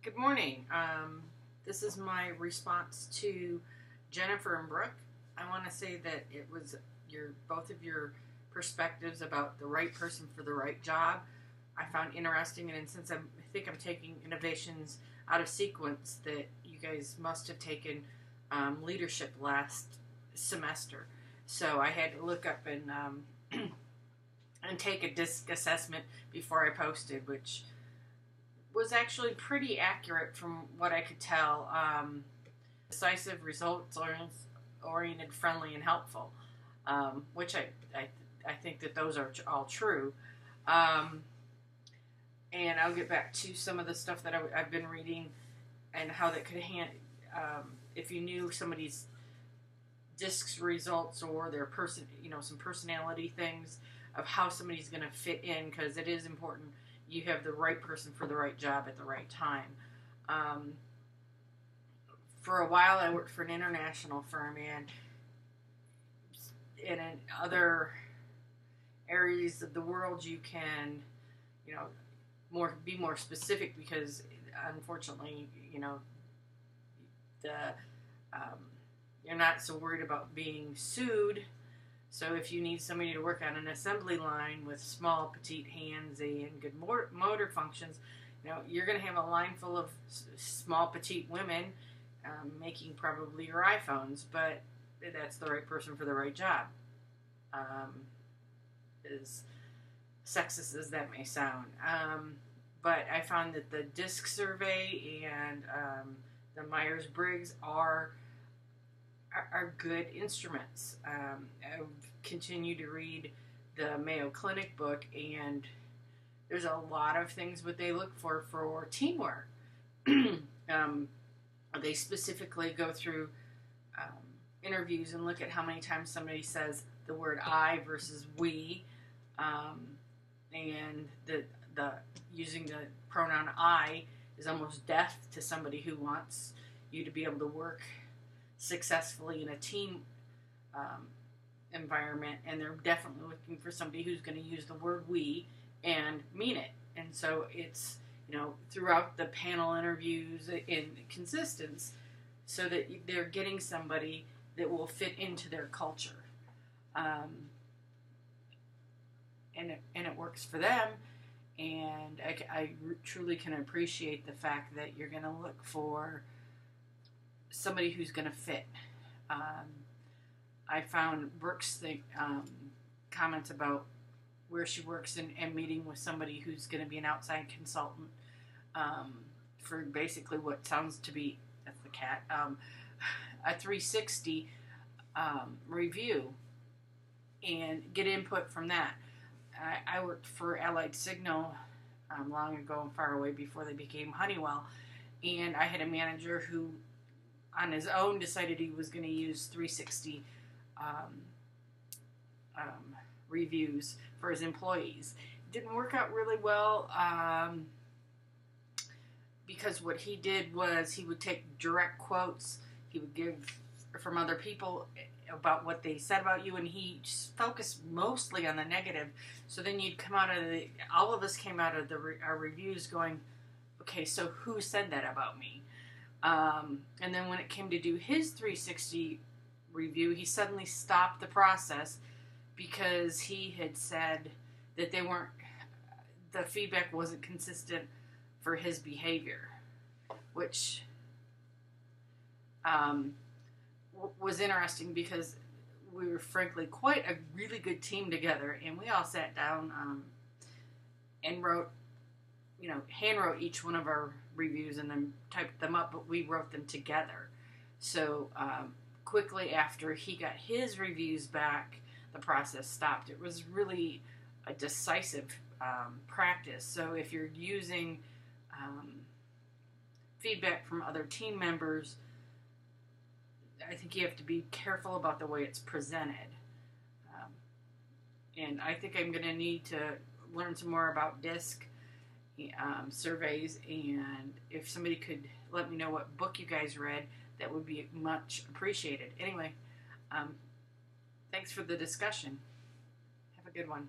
Good morning. This is my response to Jennifer and Brooke. I want to say that it was both of your perspectives about the right person for the right job. I found interesting, and since I think I'm taking innovations out of sequence, that you guys must have taken leadership last semester. So I had to look up and take a DISC assessment before I posted, which was actually pretty accurate from what I could tell. Decisive, results oriented, friendly, and helpful, which I think that those are all true. Um, and I'll get back to some of the stuff that I've been reading and how that could if you knew somebody's discs results or their some personality things of how somebody's going to fit in, because it is important you have the right person for the right job at the right time. Um, for a while, I worked for an international firm, and in other areas of the world, you can, be more specific because, unfortunately, the um, you're not so worried about being sued. So if you need somebody to work on an assembly line with small, petite hands and good motor functions, you're going to have a line full of small, petite women making probably your iPhones, but that's the right person for the right job. As sexist as that may sound. But I found that the DISC survey and the Myers-Briggs are good instruments. I've continued to read the Mayo Clinic book, and there's a lot of things what they look for teamwork. They specifically go through interviews and look at how many times somebody says the word I versus we, and the using the pronoun I is almost death to somebody who wants you to be able to work successfully in a team environment, and they're definitely looking for somebody who's going to use the word we and mean it. And so it's throughout the panel interviews and consistence, so that they're getting somebody that will fit into their culture, and it works for them. And I truly can appreciate the fact that you're going to look for somebody who's going to fit. I found Brooke's comments about where she works and meeting with somebody who's going to be an outside consultant for basically what sounds to be, that's the cat, a 360 review, and get input from that. I worked for Allied Signal long ago and far away before they became Honeywell, and I had a manager who on his own decided he was going to use 360 reviews for his employees. It didn't work out really well because what he did was he would take direct quotes he would give from other people about what they said about you, and he just focused mostly on the negative. So then all of us came out of our reviews going, okay, so who said that about me? And then when it came to do his 360 review, he suddenly stopped the process because he had said that the feedback wasn't consistent for his behavior, which was interesting because we were frankly quite a really good team together, and we all sat down and wrote, hand wrote each one of our reviews and then typed them up, but we wrote them together. So quickly after he got his reviews back, the process stopped. It was really a decisive practice. So if you're using feedback from other team members, I think you have to be careful about the way it's presented. And I think I'm going to need to learn some more about DISC surveys, and if somebody could let me know what book you guys read, that would be much appreciated. Anyway, thanks for the discussion. Have a good one.